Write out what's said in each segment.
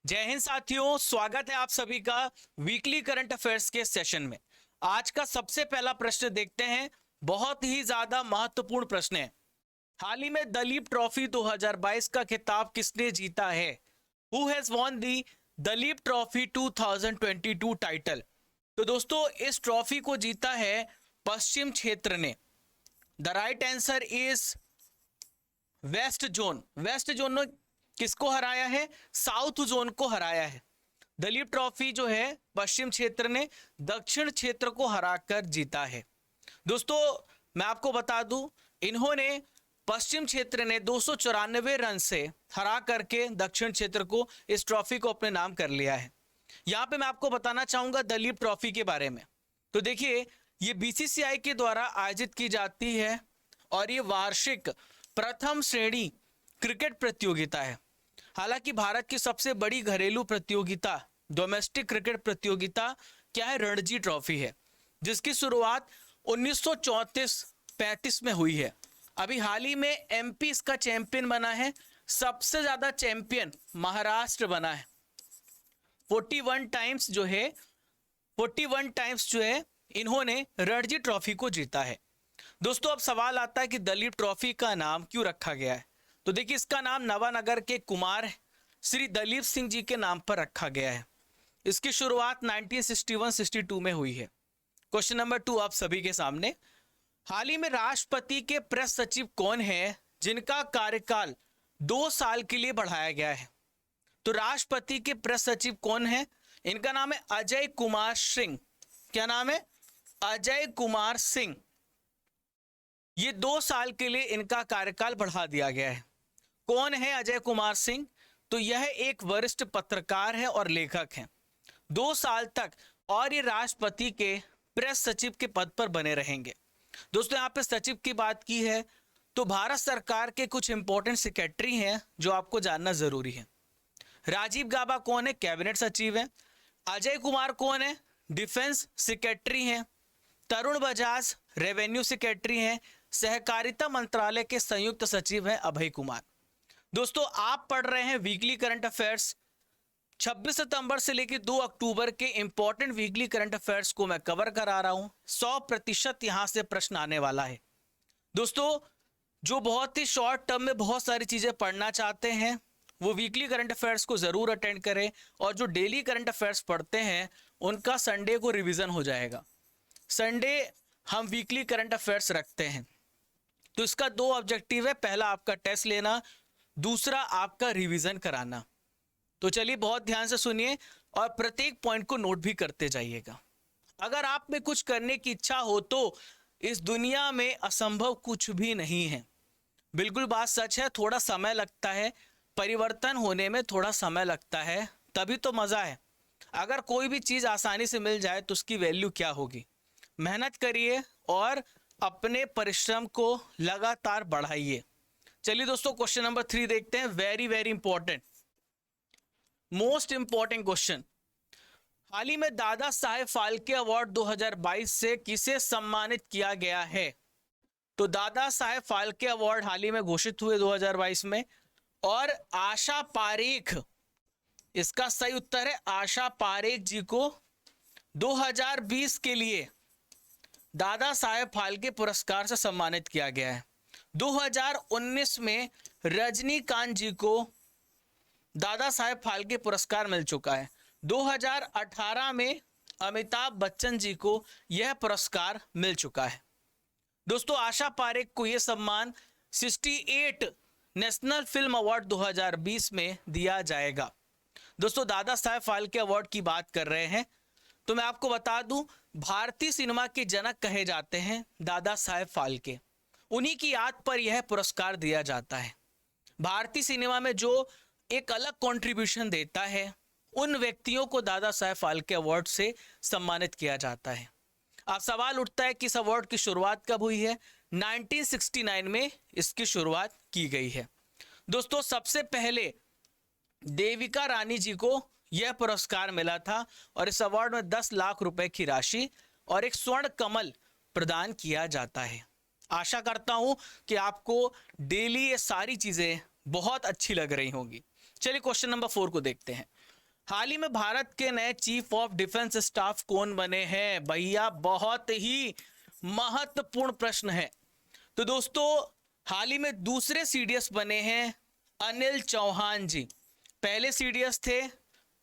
जय हिंद साथियों, स्वागत है आप सभी का वीकली करंट अफेयर्स के सेशन में। आज का सबसे पहला प्रश्न देखते हैं। बहुत ही ज्यादा महत्वपूर्ण प्रश्न है। हाल ही में दलीप ट्रॉफी 2022 का खिताब किसने जीता है? Who has won the Duleep trophy 2022 title? तो दोस्तों, इस ट्रॉफी को जीता है पश्चिम क्षेत्र ने। The right answer is west zone. West zone ने किसको हराया है? साउथ जोन को हराया है। दलीप ट्रॉफी जो है पश्चिम क्षेत्र ने दक्षिण क्षेत्र को हराकर जीता है। दोस्तों, मैं आपको बता दूं, इन्होंने पश्चिम क्षेत्र ने 294 रन से हरा करके दक्षिण क्षेत्र को इस ट्रॉफी को अपने नाम कर लिया है। यहां पे मैं आपको बताना चाहूंगा दलीप ट्रॉफी के बारे में। तो देखिए, ये बीसीसीआई के द्वारा आयोजित की जाती है और ये वार्षिक प्रथम श्रेणी क्रिकेट प्रतियोगिता है। हालांकि भारत की सबसे बड़ी घरेलू प्रतियोगिता, डोमेस्टिक क्रिकेट प्रतियोगिता क्या है? रणजी ट्रॉफी है, जिसकी शुरुआत 1934-35 में हुई है। अभी हाल ही में एमपी इसका चैंपियन बना है। सबसे ज्यादा चैंपियन महाराष्ट्र बना है। 41 टाइम्स जो है इन्होंने रणजी ट्रॉफी को जीता है। दोस्तों, अब सवाल आता है कि दलीप ट्रॉफी का नाम क्यों रखा गया है? तो देखिए, इसका नाम नवानगर के कुमार श्री दलीप सिंह जी के नाम पर रखा गया है। इसकी शुरुआत 1961-62 में हुई है। क्वेश्चन नंबर 2 आप सभी के सामने। हाल ही में राष्ट्रपति के प्रेस सचिव कौन है जिनका कार्यकाल 2 साल के लिए बढ़ाया गया है? तो राष्ट्रपति के प्रेस सचिव कौन है? इनका नाम है अजय कुमार सिंह। क्या नाम है? अजय कुमार सिंह। ये 2 साल के लिए इनका कार्यकाल बढ़ा दिया गया है। कौन है अजय कुमार सिंह? तो यह एक वरिष्ठ पत्रकार है और लेखक हैं। 2 साल तक और ये राष्ट्रपति के प्रेस सचिव के पद पर बने रहेंगे। दोस्तों, यहाँ पे सचिव की बात की है तो भारत सरकार के कुछ इंपॉर्टेंट सेक्रेटरी हैं जो आपको जानना जरूरी है। राजीव गाबा कौन है? कैबिनेट सचिव है। अजय कुमार कौन है? डिफेंस सेक्रेटरी हैं। तरुण बजाज रेवेन्यू सेक्रेटरी हैं। सहकारिता मंत्रालय के संयुक्त सचिव हैं अभय कुमार। दोस्तों, आप पढ़ रहे हैं वीकली करंट अफेयर्स। 26 सितंबर से लेकर 2 अक्टूबर के इंपॉर्टेंट वीकली करंट अफेयर्स को मैं कवर करा रहा हूं। 100% यहां से प्रश्न आने वाला है। दोस्तों, जो बहुत ही शॉर्ट टर्म में बहुत सारी चीजें पढ़ना चाहते हैं वो वीकली करंट अफेयर्स को जरूर अटेंड करें, और जो डेली करंट अफेयर्स पढ़ते हैं उनका संडे को रिवीजन हो जाएगा। संडे हम वीकली करंट अफेयर्स रखते हैं। तो इसका 2 ऑब्जेक्टिव है। पहला आपका टेस्ट लेना, दूसरा आपका रिवीजन कराना। तो चलिए, बहुत ध्यान से सुनिए और प्रत्येक पॉइंट को नोट भी करते जाइएगा। अगर आप में कुछ करने की इच्छा हो तो इस दुनिया में असंभव कुछ भी नहीं है। बिल्कुल बात सच है। थोड़ा समय लगता है, परिवर्तन होने में थोड़ा समय लगता है, तभी तो मजा है। अगर कोई भी चीज आसानी से मिल जाए तो उसकी वैल्यू क्या होगी? मेहनत करिए और अपने परिश्रम को लगातार बढ़ाइए। चलिए दोस्तों, क्वेश्चन नंबर 3 देखते हैं। Very very important, most important question. हाल ही में दादा साहेब फाल्के अवार्ड 2022 से किसे सम्मानित किया गया है? तो दादा साहेब फाल्के अवार्ड हाल ही में घोषित हुए 2022 में, और आशा पारेख, इसका सही उत्तर है आशा पारेख जी को 2020 के लिए दादा साहेब फाल्के पुरस्कार से सम्मानित किया गया है। 2019 में रजनीकांत जी को दादा साहेब फाल्के पुरस्कार मिल चुका है। 2018 में अमिताभ बच्चन जी को यह पुरस्कार मिल चुका है। दोस्तों, आशा पारेख को यह सम्मान 68 नेशनल फिल्म अवार्ड 2020 में दिया जाएगा। दोस्तों, दादा साहेब फाल्के अवार्ड की बात कर रहे हैं तो मैं आपको बता दूं, भारतीय सिनेमा के जनक कहे जाते हैं दादा साहेब फाल्के। उन्हीं की याद पर यह पुरस्कार दिया जाता है। भारतीय सिनेमा में जो एक अलग कंट्रीब्यूशन देता है उन व्यक्तियों को दादा साहेब फाल्के अवार्ड से सम्मानित किया जाता है। अब सवाल उठता है कि इस अवार्ड की शुरुआत कब हुई है? 1969 में इसकी शुरुआत की गई है। दोस्तों, सबसे पहले देविका रानी जी को यह पुरस्कार मिला था और इस अवार्ड में 10 लाख रुपए की राशि और एक स्वर्ण कमल प्रदान किया जाता है। आशा करता हूं कि आपको डेली ये सारी चीजें बहुत अच्छी लग रही होंगी। चलिए क्वेश्चन नंबर 4 को देखते हैं। हाल ही में भारत के नए चीफ ऑफ डिफेंस स्टाफ कौन बने हैं भैया? बहुत ही महत्वपूर्ण प्रश्न है। तो दोस्तों हाल ही में दूसरे सीडीएस बने हैं अनिल चौहान जी। पहले सीडीएस थे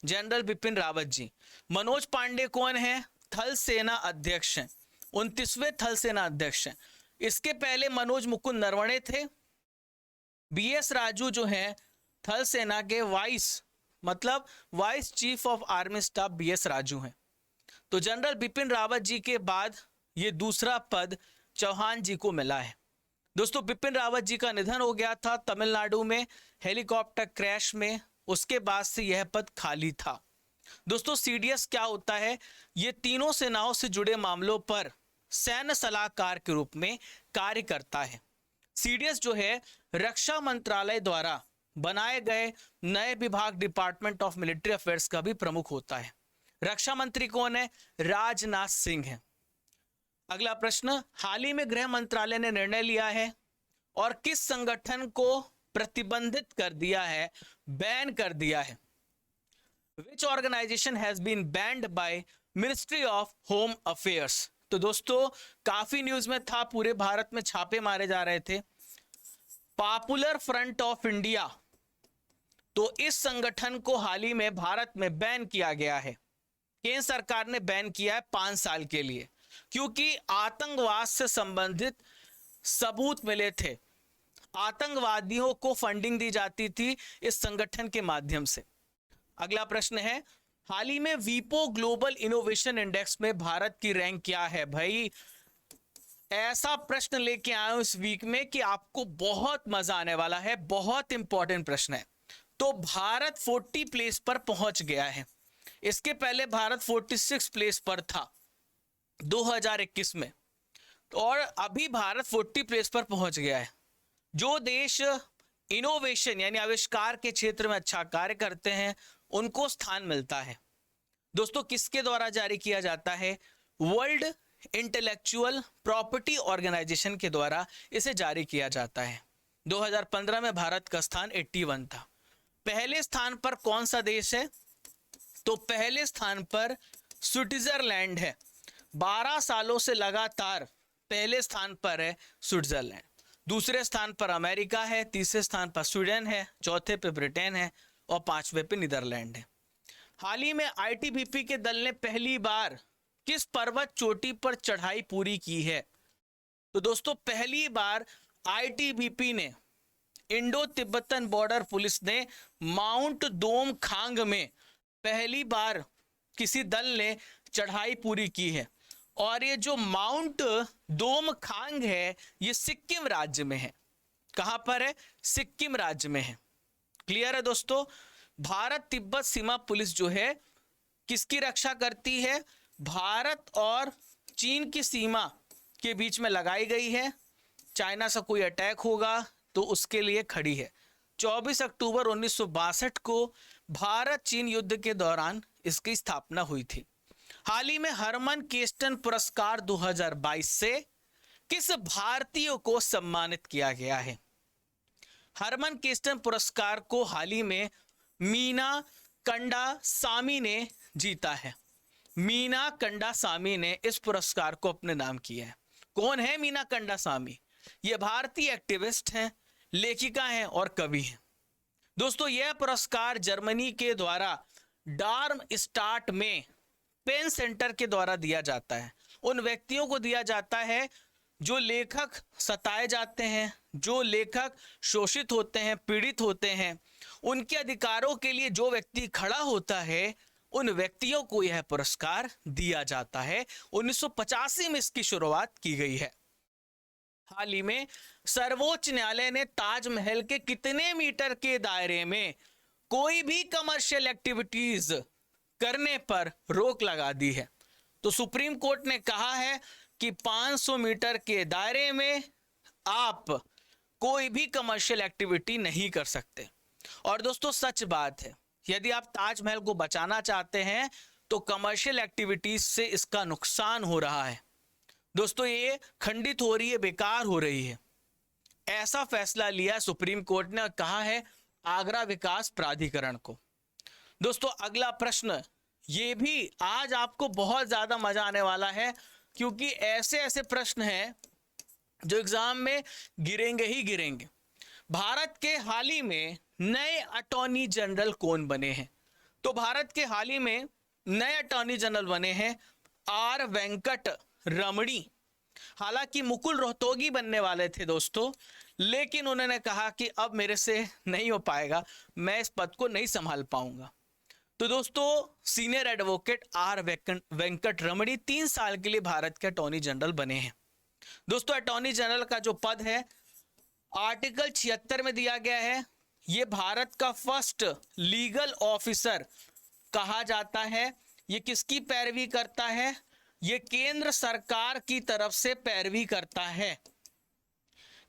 जनरल बिपिन रावत जी। मनोज पांडे कौन है? थल सेना अध्यक्ष हैं, 29वें थल सेना अध्यक्ष हैं। इसके पहले मनोज मुकुंद नरवणे थे। बीएस राजू जो हैं थल सेना के vice chief of army staff B S Raju हैं। तो जनरल बिपिन रावत जी के बाद ये दूसरा पद चौहान जी को मिला है। दोस्तों बिपिन रावत जी का निधन हो गया था तमिलनाडु में हेलीकॉप्टर क्रैश में, उसके बाद से यह पद खाली था। दोस्तों सीडीएस क्या होता है? ये तीनों सेनाओं से जुड़े मामलों पर सैन्य सलाहकार के रूप में कार्य करता है। सीडीएस जो है रक्षा मंत्रालय द्वारा बनाए गए नए विभाग डिपार्टमेंट ऑफ मिलिट्री अफेयर्स का भी प्रमुख होता है। रक्षा मंत्री कौन है? राजनाथ सिंह है। अगला प्रश्न, हाल ही में गृह मंत्रालय ने निर्णय लिया है और किस संगठन को प्रतिबंधित कर दिया है, बैन कर दिया है? Which organization has been banned by Ministry of Home Affairs? तो दोस्तों काफी न्यूज में था, पूरे भारत में छापे मारे जा रहे थे। पॉपुलर फ्रंट ऑफ इंडिया, तो इस संगठन को हाल ही में भारत में बैन किया गया है। केंद्र सरकार ने बैन किया है 5 साल के लिए, क्योंकि आतंकवाद से संबंधित सबूत मिले थे। आतंकवादियों को फंडिंग दी जाती थी इस संगठन के माध्यम से। अगला प्रश्न है, हाल ही में वीपो ग्लोबल इनोवेशन इंडेक्स में भारत की रैंक क्या है? भाई ऐसा प्रश्न लेके आया हूं इस वीक में कि आपको बहुत मजा आने वाला है, बहुत इंपॉर्टेंट प्रश्न है। तो भारत 40 प्लेस पर पहुंच गया है। इसके पहले भारत 46 प्लेस पर था 2021 में, और अभी भारत 40 प्लेस पर पहुंच गया है। जो देश इनोवेशन यानी आविष्कार के क्षेत्र में अच्छा कार्य करते हैं उनको स्थान मिलता है। दोस्तों किसके द्वारा जारी किया जाता है? वर्ल्ड इंटेलेक्चुअल प्रॉपर्टी ऑर्गेनाइजेशन के द्वारा इसे जारी किया जाता है। 2015 में भारत का स्थान 81 था। पहले स्थान पर कौन सा देश है? तो पहले स्थान पर स्विट्जरलैंड है। 12 सालों से लगातार पहले स्थान पर है स्विट्जरलैंड। दूसरे स्थान पर अमेरिका है, तीसरे स्थान पर स्वीडन है, चौथे पे ब्रिटेन है और 5वें पे नीदरलैंड है। हाल ही में आईटीबीपी के दल ने पहली बार किस पर्वत चोटी पर चढ़ाई पूरी की है? तो दोस्तों पहली बार आईटीबीपी ने, इंडो तिब्बतन बॉर्डर पुलिस ने माउंट दोम खांग में पहली बार किसी दल ने चढ़ाई पूरी की है। और ये जो माउंट दोम खांग है ये सिक्किम राज्य में है। कहां पर है? सिक्किम राज्य में है। क्लियर है दोस्तों? भारत तिब्बत सीमा पुलिस जो है किसकी रक्षा करती है? भारत और चीन की सीमा के बीच में लगाई गई है। चाइना से कोई अटैक होगा तो उसके लिए खड़ी है। 24 अक्टूबर 1962 को भारत चीन युद्ध के दौरान इसकी स्थापना हुई थी। हाल ही में हरमन केस्टन पुरस्कार 2022 से किस भारतीय को सम्मानित किया गया है? हरमन केस्टन पुरस्कार को हाल ही में मीना कंडासामी ने जीता है। मीना कंडासामी ने इस पुरस्कार को अपने नाम किया है। कौन है मीना कंडासामी? ये भारतीय एक्टिविस्ट हैं, लेखिका हैं और कवि हैं। दोस्तों यह पुरस्कार जर्मनी के द्वारा डार्मस्टाट में पेन सेंटर के द्वारा दिया जाता है। उन व्यक्तियों को दिया जाता है जो लेखक सताए जाते हैं, जो लेखक शोषित होते हैं, पीड़ित होते हैं, उनके अधिकारों के लिए जो व्यक्ति खड़ा होता है उन व्यक्तियों को यह पुरस्कार दिया जाता है। 1985 में इसकी शुरुआत की गई है। हाल ही में सर्वोच्च न्यायालय ने ताजमहल के कितने मीटर के दायरे में कोई भी कमर्शियल एक्टिविटीज करने पर रोक लगा दी है? तो सुप्रीम कोर्ट ने कहा है कि 500 मीटर के दायरे में आप कोई भी कमर्शियल एक्टिविटी नहीं कर सकते। और दोस्तों सच बात है, यदि आप ताजमहल को बचाना चाहते हैं तो कमर्शियल एक्टिविटीज से इसका नुकसान हो रहा है। दोस्तों ये खंडित हो रही है, बेकार हो रही है। ऐसा फैसला लिया सुप्रीम कोर्ट ने और कहा है आगरा विकास प्राधिकरण को। दोस्तों अगला प्रश्न, ये भी आज आपको बहुत ज्यादा मजा आने वाला है, क्योंकि ऐसे ऐसे प्रश्न हैं जो एग्जाम में गिरेंगे ही गिरेंगे। भारत के हाल ही में नए अटॉर्नी जनरल कौन बने हैं? तो भारत के हाल ही में नए अटॉर्नी जनरल बने हैं आर वेंकट रमणी। हालांकि मुकुल रोहतगी बनने वाले थे दोस्तों, लेकिन उन्होंने कहा कि अब मेरे से नहीं हो पाएगा, मैं इस पद को नहीं संभाल पाऊंगा। तो दोस्तों सीनियर एडवोकेट आर वेंकट रमणी 3 साल के लिए भारत के अटॉर्नी जनरल बने हैं। दोस्तों अटॉर्नी जनरल का जो पद है आर्टिकल 76 में दिया गया है। ये भारत का फर्स्ट लीगल ऑफिसर कहा जाता है। ये किसकी पैरवी करता है? ये केंद्र सरकार की तरफ से पैरवी करता है,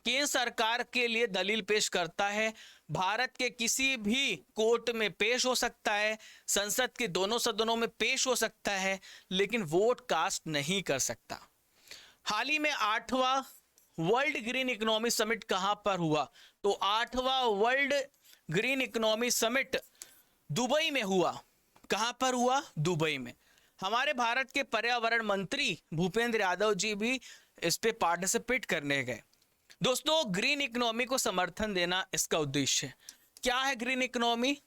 केंद्र सरकार के लिए दलील पेश करता है। भारत के किसी भी कोर्ट में पेश हो सकता है, संसद के दोनों सदनों में पेश हो सकता है, लेकिन वोट कास्ट नहीं कर सकता। हाल ही में 8वां वर्ल्ड ग्रीन इकोनॉमी समिट कहां पर हुआ? तो 8वां world green economy summit Dubai में हुआ। कहां पर हुआ? दुबई में। हमारे भारत के पर्यावरण मंत्री भूपेंद्र यादव जी भी इस पे पार्टिसिपेट करने गए। दोस्तों ग्रीन इकोनॉमी को समर्थन देना इसका उद्देश्य है। क्या है ग्रीन इकोनॉमी?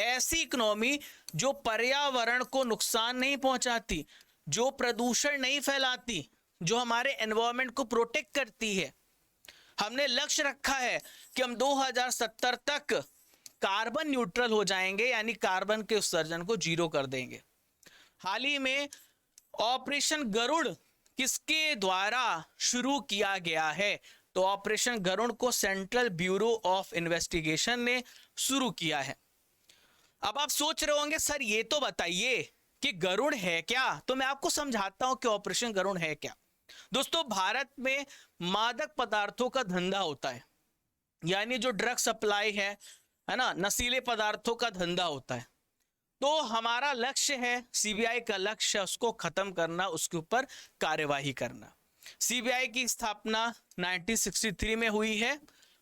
ऐसी इकोनॉमी जो पर्यावरण को नुकसान नहीं पहुंचाती, जो प्रदूषण नहीं फैलाती, जो हमारे एनवायरनमेंट को प्रोटेक्ट करती है। हमने लक्ष्य रखा है कि हम 2070 तक कार्बन न्यूट्रल हो जाएंगे, यानी कार्बन के उत्सर्जन को जीरो कर देंगे। हाल ही में ऑपरेशन गरुड़ किसके द्वारा शुरू किया गया है? तो ऑपरेशन गरुड़ को सेंट्रल ब्यूरो ऑफ इन्वेस्टिगेशन ने शुरू किया है। अब आप सोच रहे होंगे सर ये तो बताइए कि गरुड़ है क्या? तो मैं आपको समझाता हूं कि ऑपरेशन गरुड़ है क्या। दोस्तों भारत में मादक पदार्थों का धंधा होता है, यानी जो ड्रग सप्लाई है ना, नशीले पदार्थों का धंधा होता है। तो हमारा लक्ष्य है, सीबीआई का लक्ष्य है उसको खत्म करना, उसके ऊपर कार्यवाही करना। सीबीआई की स्थापना 1963 में हुई है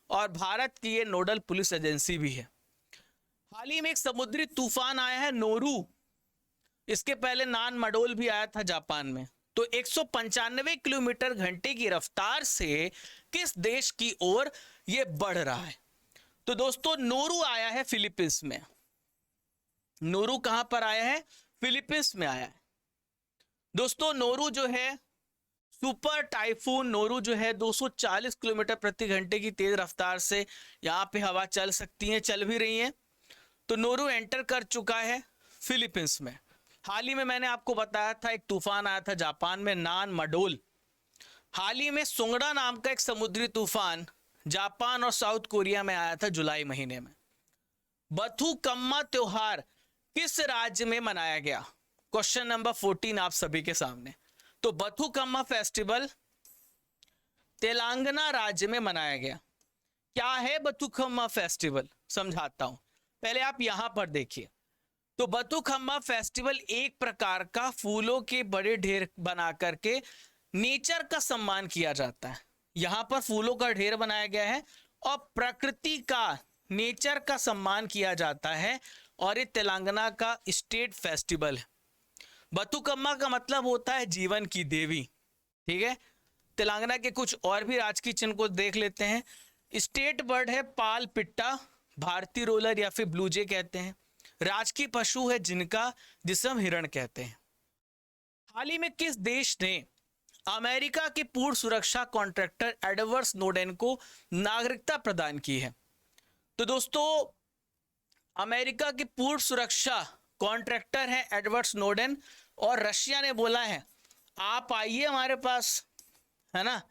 और भारत की ये नोडल पुलिस एजेंसी भी है। हाल ही में एक समुद्री तूफान आया है नोरू, इसके पहले नान मडोल भी आया था जापान में। तो 195 किलोमीटर घंटे की रफ्तार से किस देश की ओर ये बढ़ रहा है? तो दोस्तों नोरू आया है फिलीपींस में। नोरू कहां पर आया है? फिलीपींस में आया है। दोस्तों नोरू जो है सुपर टाइफून नोरू जो है 240 किलोमीटर प्रति घंटे की तेज रफ्तार से यहाँ पे हवा चल सकती है, चल भी रही है। तो नोरू एंटर कर चुका है फिलीपींस में। हाल ही में मैंने आपको बताया था एक तूफान आया था जापान में, नान मडोल। हाल ही में सुंगड़ा नाम का एक समुद्री तूफान जापान और साउथ कोरिया में आया था जुलाई महीने में। बथुकम्मा त्योहार किस राज्य में मनाया गया? क्वेश्चन नंबर 14 आप सभी के सामने। तो बथुकम्मा फेस्टिवल तेलंगाना राज्य में मनाया गया। क्या है बथुकम्मा फेस्टिवल? समझाता हूं, पहले आप यहां पर देखिए। तो बथुकम्मा फेस्टिवल एक प्रकार का फूलों के बड़े ढेर बना करके नेचर का सम्मान किया जाता है। यहां पर फूलों का ढेर बनाया गया है और प्रकृति का, नेचर का सम्मान किया जाता है, और ये तेलंगाना का स्टेट फेस्टिवल है। बथुकम्मा का मतलब होता है जीवन की देवी, ठीक है। तेलंगाना के कुछ और भी राजकीय चिन्ह को देख लेते हैं। स्टेट बर्ड है पाल पिट्टा, भारतीय रोलर या फिर ब्लू जे कहते हैं। राजकीय पशु है जिनका, जिसे हम हिरण कहते हैं। हाल ही में किस देश ने अमेरिका के पूर्व सुरक्षा कॉन्ट्रैक्टर एडवर्ड स्नोडेन को नागरिकता प्रदान की है? तो दोस्तों अमेरिका के पूर्व सुरक्षा कॉन्ट्रैक्टर है एडवर्ड स्नोडेन, और रशिया ने बोला है आप आइए हमारे पास, है ना,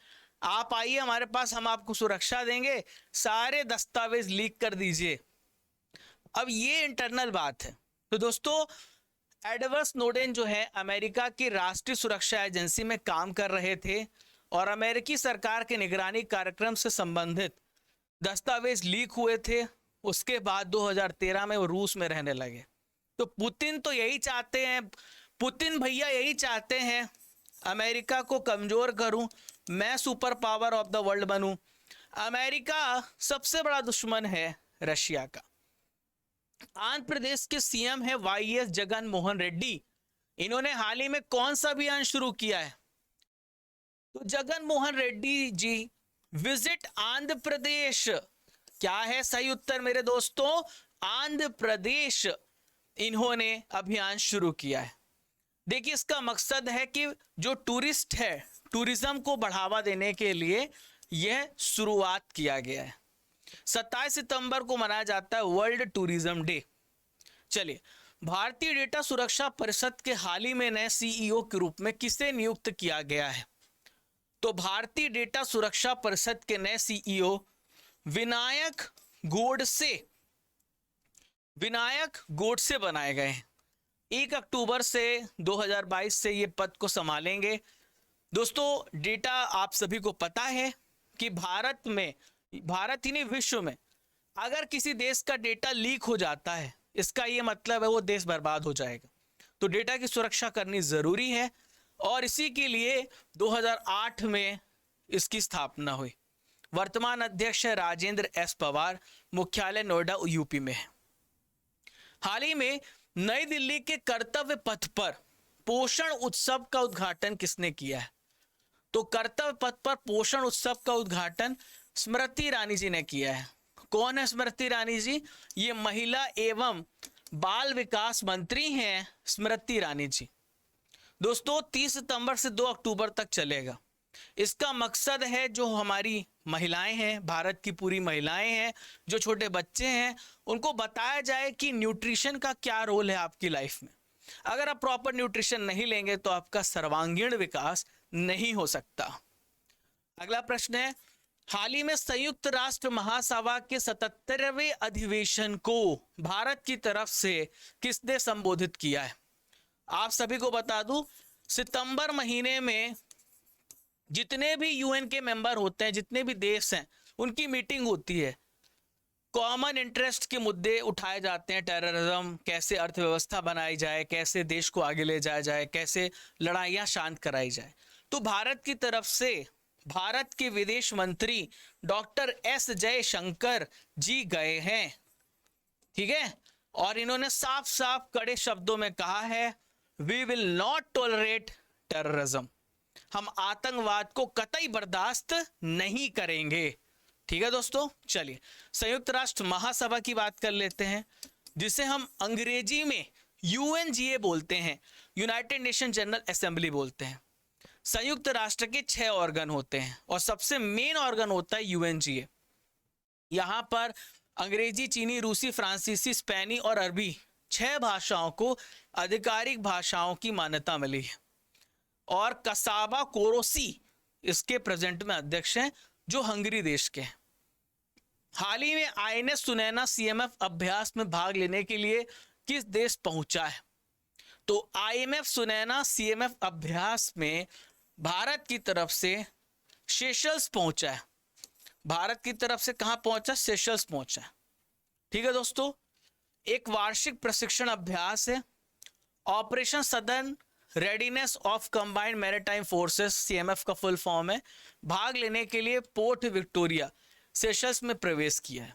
आप आइए हमारे पास, हम आपको सुरक्षा देंगे, सारे दस्तावेज लीक कर दीजिए। अब ये इंटरनल बात है। तो दोस्तों एडवर्ड स्नोडेन जो है अमेरिका की राष्ट्रीय सुरक्षा एजेंसी में काम कर रहे थे और अमेरिकी सरकार के निगरानी कार्यक्रम से संबंधित दस्तावेज लीक हुए थे। उसके बाद 2013 में वो रूस में रहने लगे। तो पुतिन तो यही चाहते हैं, पुतिन भैया यही चाहते हैं अमेरिका को कमजोर करूं, मैं super power of the world बनूं। अमेरिका सबसे बड़ा दुश्मन है रशिया का। आंध्र प्रदेश के सीएम है वाईएस जगन मोहन रेड्डी। इन्होंने हाल ही में कौन सा अभियान शुरू किया है? तो जगन मोहन रेड्डी जी विजिट आंध्र प्रदेश। क्या है सही उत्तर मेरे दोस्तों? आंध्र प्रदेश इन्होंने अभियान शुरू किया है। देखिए इसका मकसद है कि जो टूरिस्ट है, टूरिज्म को बढ़ावा देने के लिए यह शुरुआत किया गया है। 27 सितंबर को मनाया जाता है वर्ल्ड टूरिज्म डे। चलिए, भारतीय डेटा सुरक्षा परिषद के हाल ही में नए सीईओ के रूप में किसे नियुक्त किया गया है? तो भारतीय डेटा सुरक्षा परिषद के नए सीईओ विनायक गोडसे बनाए गए हैं। 1 अक्टूबर से 2022 से ये पद को संभालेंगे। दोस्तों डेटा आप सभी को पता है कि भारत ही नहीं विश्व में अगर किसी देश का डेटा लीक हो जाता है, इसका ये मतलब है वो देश बर्बाद हो जाएगा। तो डेटा की सुरक्षा करनी जरूरी है और इसी के लिए 2008 में इसकी स्थापना हुई। वर्तमान अध्यक्ष है राजेंद्र एस पवार, मुख्यालय नोएडा यूपी में है। हाल ही में नई दिल्ली के कर्तव्य पथ पर पोषण उत्सव का उद्घाटन किसने किया है? तो कर्तव्य पथ पर पोषण उत्सव का उद्घाटन स्मृति ईरानी जी ने किया है। कौन है स्मृति ईरानी जी? ये महिला एवं बाल विकास मंत्री हैं स्मृति ईरानी जी। दोस्तों 30 सितंबर से 2 अक्टूबर तक चलेगा। इसका मकसद है जो हमारी महिलाएं हैं, भारत की पूरी महिलाएं हैं, जो छोटे बच्चे हैं, उनको बताया जाए कि न्यूट्रिशन का क्या रोल है आपकी लाइफ में। अगर आप प्रॉपर न्यूट्रिशन नहीं लेंगे तो आपका सर्वांगीण विकास नहीं हो सकता। अगला प्रश्न है, हाल ही में संयुक्त राष्ट्र महासभा के 77वें अधिवेशन को भारत की तरफ से किसने संबोधित किया है? आप सभी को बता दूं, सितंबर महीने में जितने भी यूएन के मेंबर होते हैं, जितने भी देश हैं, उनकी मीटिंग होती है। कॉमन इंटरेस्ट के मुद्दे उठाए जाते हैं, टेररिज्म, कैसे अर्थव्यवस्था बनाई जाए, कैसे देश को आगे ले जाया जाए, कैसे लड़ाइयाँ शांत कराई जाए। तो भारत की तरफ से भारत के विदेश मंत्री डॉक्टर एस जयशंकर जी गए हैं, ठीक है, और इन्होंने साफ साफ कड़े शब्दों में कहा है, we will not tolerate terrorism. हम आतंकवाद को कतई बर्दाश्त नहीं करेंगे। ठीक है दोस्तों, चलिए संयुक्त राष्ट्र महासभा की बात कर लेते हैं, जिसे हम अंग्रेजी में यूएनजीए बोलते हैं, यूनाइटेड नेशन जनरल असेंबली बोलते हैं। संयुक्त राष्ट्र के 6 ऑर्गन होते हैं और सबसे मेन ऑर्गन होता है यूएनजीए। यहां पर अंग्रेजी, चीनी, रूसी, फ्रांसीसी, स्पेनी और अरबी 6 भाषाओं को आधिकारिक भाषाओं की मान्यता मिली है। और कसाबा कोरोसी इसके प्रेजेंट में अध्यक्ष हैं, जो हंगरी देश के हैं। हाल ही में आईएनएस सुनैना सीएमएफ अभ्यास में भाग लेने के लिए किस देश पहुंचा है? तो आईएमएफ सुनैना सीएमएफ अभ्यास में भारत की तरफ से सेशल्स पहुंचा है। भारत की तरफ से कहां पहुंचा? सेशल्स पहुंचा है। ठीक है दोस्तों, एक वार्षिक प्रशिक्षण अभ्यास है, operation southern readiness of combined maritime forces, CMF का फुल फॉर्म है। भाग लेने के लिए पोर्ट विक्टोरिया सेशल्स में प्रवेश किया है।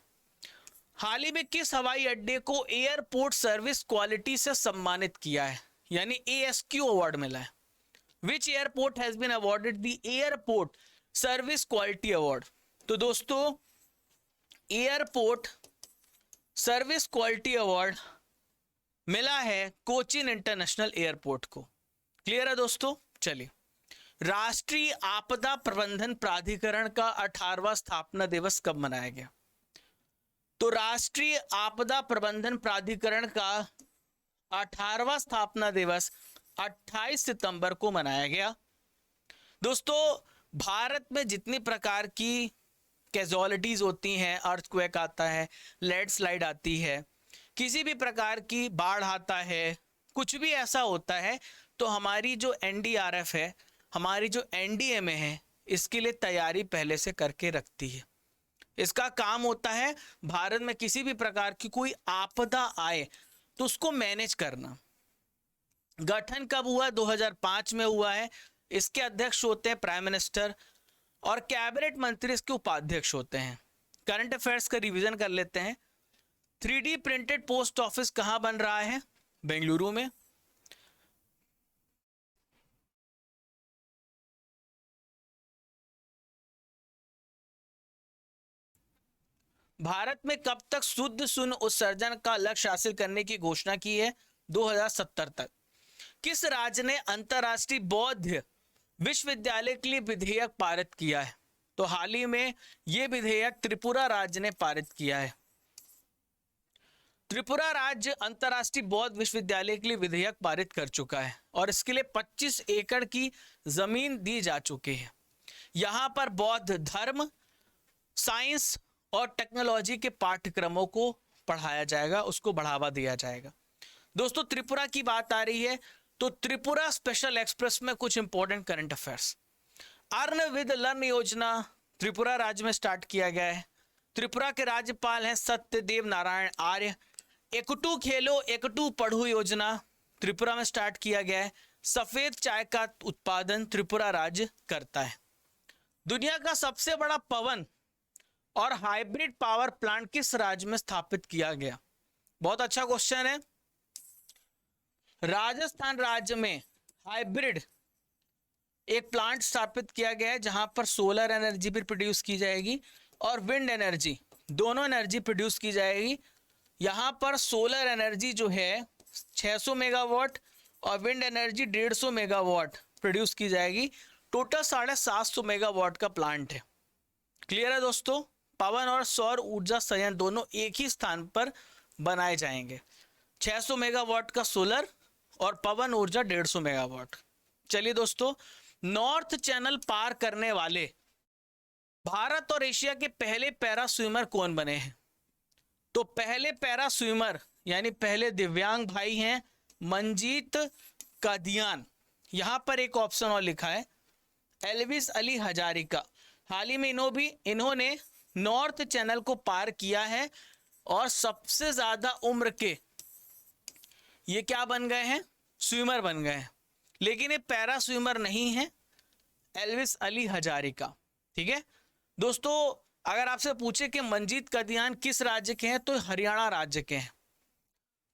हाल ही में किस हवाई अड्डे को एयरपोर्ट सर्विस क्वालिटी से सम्मानित किया है, यानी एएसक्यू अवार्ड मिला है? Which airport has been awarded the airport service quality award? तो दोस्तों एयरपोर्ट सर्विस क्वालिटी अवार्ड मिला है कोचिन इंटरनेशनल एयरपोर्ट को। क्लियर है दोस्तों? चलिए, राष्ट्रीय आपदा प्रबंधन प्राधिकरण का 18वां स्थापना दिवस कब मनाया गया? तो राष्ट्रीय आपदा प्रबंधन प्राधिकरण का 18वां स्थापना दिवस 28 सितंबर को मनाया गया। दोस्तों भारत में जितनी प्रकार की कैजुअलिटीज होती हैं, अर्थक्वेक आता है, लैंडस्लाइड आती है, किसी भी प्रकार की बाढ़ आता है, कुछ भी ऐसा होता है, तो हमारी जो एनडीआरएफ है, हमारी जो एनडीएमए है, इसके लिए तैयारी पहले से करके रखती है। इसका काम होता है भारत में किसी भी प्रकार की कोई आपदा आए तो उसको मैनेज करना। गठन कब हुआ? 2005 में हुआ है। इसके अध्यक्ष होते हैं प्राइम मिनिस्टर और कैबिनेट मंत्री इसके उपाध्यक्ष होते हैं। करंट अफेयर्स का रिवीजन कर लेते हैं। 3D प्रिंटेड पोस्ट ऑफिस कहां बन रहा है? बेंगलुरु में। भारत में कब तक शुद्ध शून्य उत्सर्जन का लक्ष्य हासिल करने की घोषणा की है? 2070 तक। किस राज्य ने अंतरराष्ट्रीय बौद्ध विश्वविद्यालय के लिए विधेयक पारित किया है? तो हाल ही में यह विधेयक त्रिपुरा राज्य ने पारित किया है। त्रिपुरा राज्य अंतरराष्ट्रीय बौद्ध विश्वविद्यालय के लिए विधेयक पारित कर चुका है और इसके लिए 25 एकड़ की जमीन दी जा चुकी है। यहां पर बौद्ध धर्म, साइंस और टेक्नोलॉजी के पाठ्यक्रमों को पढ़ाया जाएगा, उसको बढ़ावा दिया जाएगा। दोस्तों, त्रिपुरा की बात आ रही है तो त्रिपुरा स्पेशल एक्सप्रेस में कुछ important current affairs. Earn with learn योजना त्रिपुरा राज्य में स्टार्ट किया गया है। त्रिपुरा के राज्यपाल हैं सत्यदेव नारायण आर्य। एकटू खेलो एकटू पढ़ो योजना त्रिपुरा में स्टार्ट किया गया है। सफेद चाय का उत्पादन त्रिपुरा राज्य करता है। दुनिया का सबसे बड़ा पवन और हाइब्रिड पावर प्लांट किस राज्य में स्थापित किया गया? बहुत अच्छा क्वेश्चन है। राजस्थान राज्य में हाइब्रिड एक प्लांट स्थापित किया गया है जहां पर सोलर एनर्जी भी प्रोड्यूस की जाएगी और विंड एनर्जी, दोनों एनर्जी प्रोड्यूस की जाएगी। यहां पर सोलर एनर्जी जो है 600 मेगावाट और विंड एनर्जी 150 मेगावाट प्रोड्यूस की जाएगी। टोटल 750 मेगावाट का प्लांट है। क्लियर है दोस्तों? पवन और सौर ऊर्जा संयंत्र दोनों एक ही स्थान पर बनाए जाएंगे। 600 मेगावाट का सोलर और पवन ऊर्जा 150 मेगावाट। चलिए दोस्तों, नॉर्थ चैनल पार करने वाले भारत और एशिया के पहले पैरा स्विमर कौन बने हैं? तो पहले पैरा स्विमर यानी पहले दिव्यांग भाई हैं मंजीत कादियान। यहां पर एक ऑप्शन और लिखा है एल्विस अली हजारिका। हाल ही में इन्होंने नॉर्थ चैनल को पार किया है और सबसे ज्यादा उम्र के ये क्या बन गए हैं? स्विमर बन गए हैं। लेकिन ये पैरा स्विमर नहीं है, एल्विस अली हजारिका। ठीक है दोस्तों, अगर आपसे पूछे कि मंजीत कादियान किस राज्य के हैं तो हरियाणा राज्य के हैं।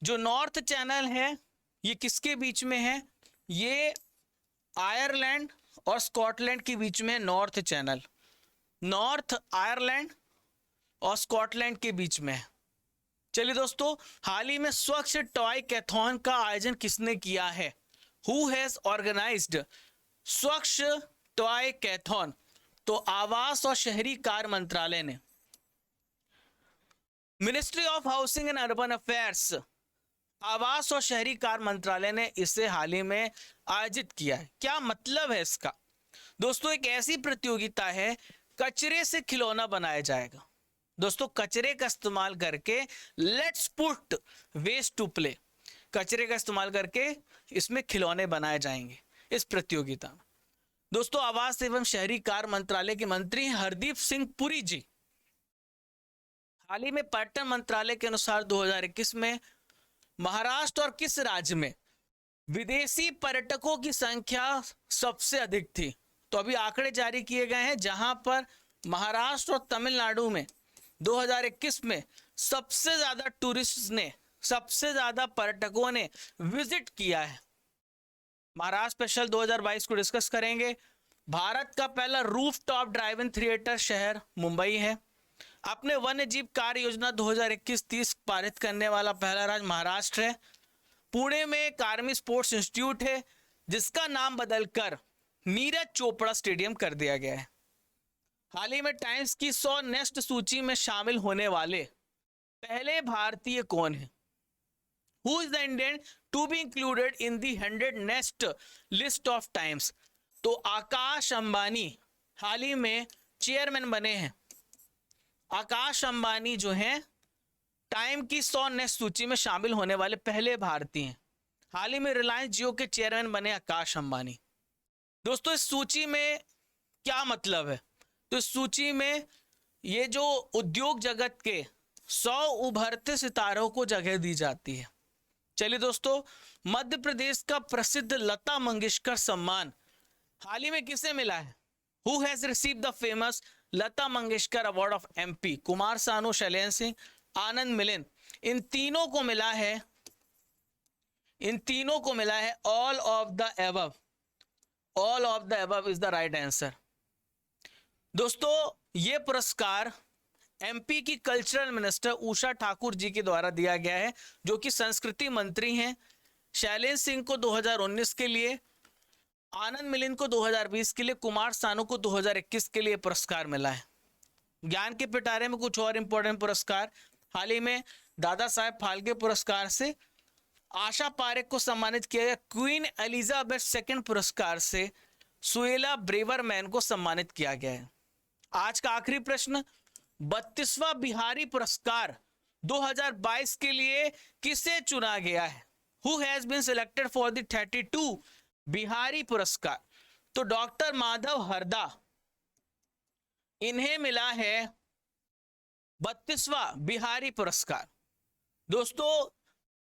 जो नॉर्थ चैनल है ये किसके बीच में है? ये आयरलैंड और स्कॉटलैंड के बीच में नॉर्थ चैनल, नॉर्थ आयरलैंड और स्कॉटलैंड के बीच में है। चलिए दोस्तों, हाल ही में स्वच्छ टॉय कैथॉन का आयोजन किसने किया है? हु हैज ऑर्गेनाइज्ड स्वच्छ टॉय कैथॉन? तो आवास और शहरी कार्य मंत्रालय ने। Ministry of housing and urban affairs, आवास और शहरी कार्य मंत्रालय ने इसे हाल ही में आयोजित किया है। क्या मतलब है इसका? दोस्तों, एक ऐसी प्रतियोगिता है, कचरे से खिलौना बनाया जाएगा। दोस्तों, कचरे का इस्तेमाल करके let's put waste to play, कचरे का इस्तेमाल करके इसमें खिलौने बनाए जाएंगे इस प्रतियोगिता में। दोस्तों, आवास एवं शहरी कार्य मंत्रालय के मंत्री हरदीप सिंह पुरी जी हाल ही में पर्यटन मंत्रालय के अनुसार 2021 में महाराष्ट्र और किस राज्य में विदेशी पर्यटकों की संख्या सबसे अधिक थी? तो अभी आंकड़े जारी किए गए हैं जहां पर महाराष्ट्र और तमिलनाडु में 2021 में सबसे ज्यादा टूरिस्ट ने, सबसे ज्यादा पर्यटकों ने विजिट किया है। महाराष्ट्र स्पेशल 2022 को डिस्कस करेंगे। भारत का पहला रूफटॉप ड्राइव इन थिएटर शहर मुंबई है। अपने वन्य जीव कार्य योजना 2021-30 पारित करने वाला पहला राज्य महाराष्ट्र है। पुणे में एक आर्मी स्पोर्ट्स इंस्टीट्यूट है जिसका नाम बदलकर नीरज चोपड़ा स्टेडियम कर दिया गया है। हाल ही में टाइम्स की 100 नेक्स्ट सूची में शामिल होने वाले पहले भारतीय कौन है? Who is the Indian to be included in the 100 next list of times? तो आकाश अंबानी हाल ही में चेयरमैन बने हैं। आकाश अंबानी जो हैं टाइम की 100 नेक्स्ट सूची में शामिल होने वाले पहले भारतीय हैं। हाल ही में रिलायंस जियो के चेयरमैन बने आकाश अंबानी। दोस्तों, इस सूची में क्या मतलब है? तो इस सूची में ये जो उद्योग जगत के 100 उभरते सितारों को जगह दी जाती है। चलिए दोस्तों, मध्य प्रदेश का प्रसिद्ध लता मंगेशकर सम्मान हाल ही में किसे मिला है? Who has received the famous Lata Mangeshkar award of MP? Kumar Sanu, Shailendra Singh, Anand Milind इन तीनों को मिला है all of the above. All of the above is the right answer. दोस्तों ये पुरस्कार एमपी की कल्चरल मिनिस्टर उषा ठाकुर जी के द्वारा दिया गया है, जो कि संस्कृति मंत्री हैं। शैलेंद्र सिंह को 2019 के लिए, आनंद मिलिंद को 2020 के लिए, कुमार सानू को 2021 के लिए पुरस्कार मिला है। ज्ञान के पिटारे में कुछ और इंपॉर्टेंट पुरस्कार, हाल ही में दादा साहेब फाल्के पुरस्कार से आशा पारेख को सम्मानित किया गया। क्वीन एलिजाबेथ सेकंड पुरस्कार से सुएला ब्रेवरमैन को सम्मानित किया गया है। आज का आखिरी प्रश्न, 32वां बिहारी पुरस्कार 2022 के लिए किसे चुना गया है? Who has been selected for the 32 Bihari पुरस्कार? तो डॉक्टर माधव हरदा, इन्हें मिला है 32वां बिहारी पुरस्कार। दोस्तों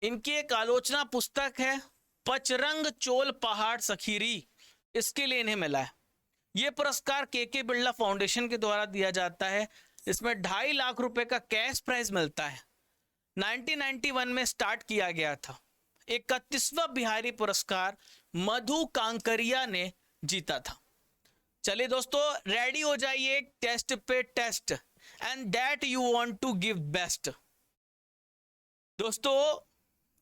इनकी एक आलोचना पुस्तक है पचरंग चोल पहाड़ सखीरी, इसके लिए इन्हें मिला है। यह पुरस्कार के बिरला फाउंडेशन के द्वारा दिया जाता है। इसमें 2.5 लाख रुपए का कैश प्राइज मिलता है। 1991 में स्टार्ट किया गया था। 31वां बिहारी पुरस्कार मधु कांकरिया ने जीता था। चलिए दोस्तों रेडी हो जाइए टेस्ट पे test, and that you want to give best. दोस्तों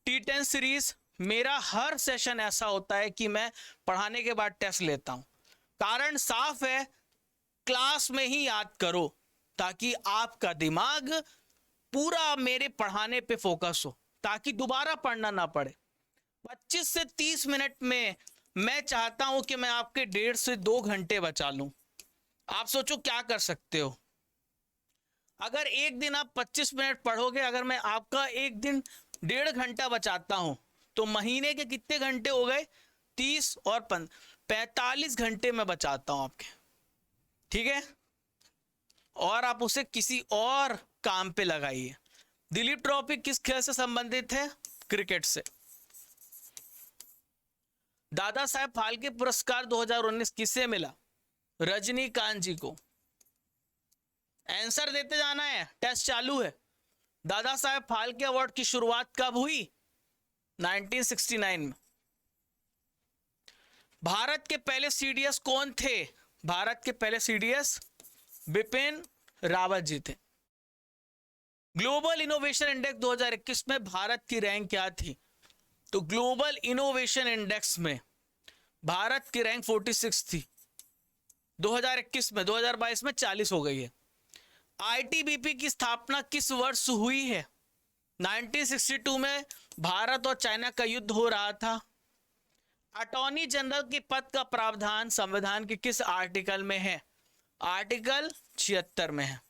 T10 सीरीज मेरा हर सेशन ऐसा होता है कि मैं पढ़ाने के बाद टेस्ट लेता हूं। कारण साफ है, क्लास में ही याद करो ताकि आपका दिमाग पूरा मेरे पढ़ाने पे फोकस हो, ताकि दोबारा पढ़ना ना पड़े। 25 से 30 मिनट में मैं चाहता हूं कि मैं आपके 1.5 से 2 घंटे बचा लूं। आप सोचो क्या कर सकते हो अगर एक दिन आप 25 मिनट पढ़ोगे। अगर मैं आपका एक दिन 1.5 घंटा बचाता हूं तो महीने के कितने घंटे हो गए? 30 और 45 घंटे में बचाता हूं आपके, ठीक है। और आप उसे किसी और काम पे लगाइए। दिलीप ट्रॉफी किस खेल से संबंधित है? क्रिकेट से। दादा साहेब फाल्के पुरस्कार 2019 किसे मिला? रजनीकांत जी को। आंसर देते जाना है, टेस्ट चालू है। दादा साहेब फाल्के अवार्ड की शुरुआत कब हुई? 1969 में। भारत के पहले सीडीएस कौन थे? भारत के पहले सीडीएस बिपिन रावत जी थे। ग्लोबल इनोवेशन इंडेक्स 2021 में भारत की रैंक क्या थी? तो ग्लोबल इनोवेशन इंडेक्स में भारत की रैंक 46 थी 2021 में। 2022 में 40 हो गई है। आईटीबीपी की स्थापना किस वर्ष हुई है? 1962 में भारत और चाइना का युद्ध हो रहा था। अटॉर्नी जनरल के पद का प्रावधान संविधान के किस आर्टिकल में है? आर्टिकल 76 में है।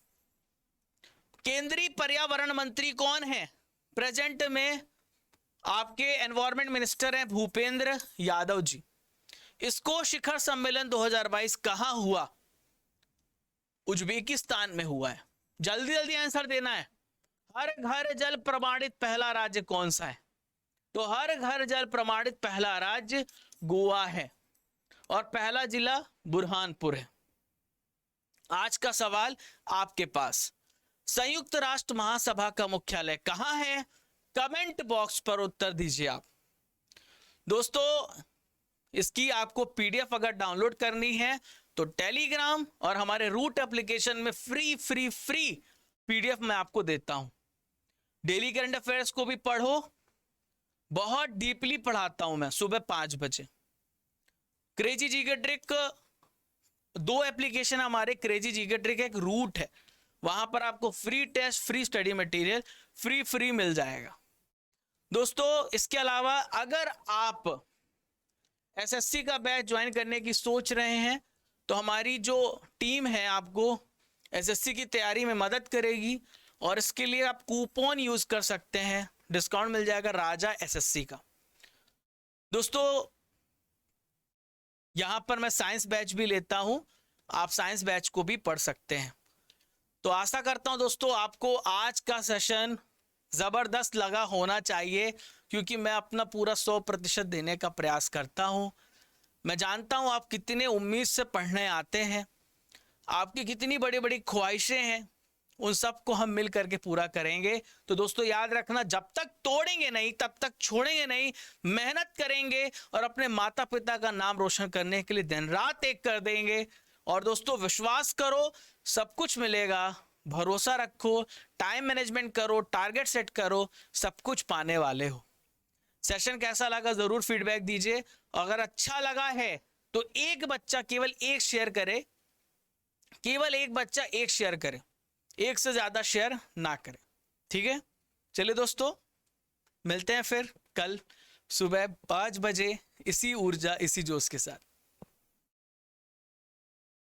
केंद्रीय पर्यावरण मंत्री कौन है? प्रेजेंट में आपके एनवायरमेंट मिनिस्टर हैं भूपेंद्र यादव जी। इसको शिखर सम्मेलन 2022 कहां हुआ? उज्बेकिस्तान में हुआ है। जल्दी जल्दी आंसर देना है। हर घर जल प्रमाणित पहला राज्य कौन सा है? तो हर घर जल प्रमाणित पहला राज्य गोवा है और पहला जिला बुरहानपुर है। आज का सवाल आपके पास, संयुक्त राष्ट्र महासभा का मुख्यालय कहां है? कमेंट बॉक्स पर उत्तर दीजिए आप। दोस्तों इसकी आपको पीडीएफ अगर डाउनलोड करनी है तो टेलीग्राम और हमारे रूट एप्लीकेशन में फ्री पीडीएफ मैं आपको देता हूं। डेली करंट अफेयर्स को भी पढ़ो, बहुत डीपली पढ़ाता हूं मैं सुबह 5 बजे। क्रेजी जीके ट्रिक 2 एप्लीकेशन हमारे, क्रेजी जीके ट्रिक एक रूट है, वहां पर आपको free test, free study material free मिल जाएगा। दोस्तों इसके अलावा अगर आप एसएससी का बैच ज्वाइन करने की सोच रहे हैं तो हमारी जो टीम है आपको एसएससी की तैयारी में मदद करेगी और इसके लिए आप कूपन यूज कर सकते हैं, डिस्काउंट मिल जाएगा राजा एसएससी का। दोस्तों यहां पर मैं साइंस बैच भी लेता हूं, आप साइंस बैच को भी पढ़ सकते हैं। तो आशा करता हूं दोस्तों आपको आज का सेशन जबरदस्त लगा होना चाहिए, क्योंकि मैं अपना पूरा 100% देने का प्रयास करता हूं। मैं जानता हूं आप कितने उम्मीद से पढ़ने आते हैं, आपकी कितनी बड़ी बड़ी ख्वाहिशें हैं, उन सबको हम मिल करके पूरा करेंगे। तो दोस्तों याद रखना, जब तक तोड़ेंगे नहीं तब तक छोड़ेंगे नहीं, मेहनत करेंगे और अपने माता पिता का नाम रोशन करने के लिए दिन रात एक कर देंगे। और दोस्तों विश्वास करो, सब कुछ मिलेगा, भरोसा रखो, टाइम मैनेजमेंट करो, टारगेट सेट करो, सब कुछ पाने वाले हो। सेशन कैसा लगा जरूर फीडबैक दीजिए। अगर अच्छा लगा है तो एक बच्चा केवल एक शेयर करे, केवल एक बच्चा एक शेयर करे, एक से ज्यादा शेयर ना करे, ठीक है। चलिए दोस्तों, मिलते हैं फिर कल सुबह 5 बजे इसी ऊर्जा इसी जोश के साथ।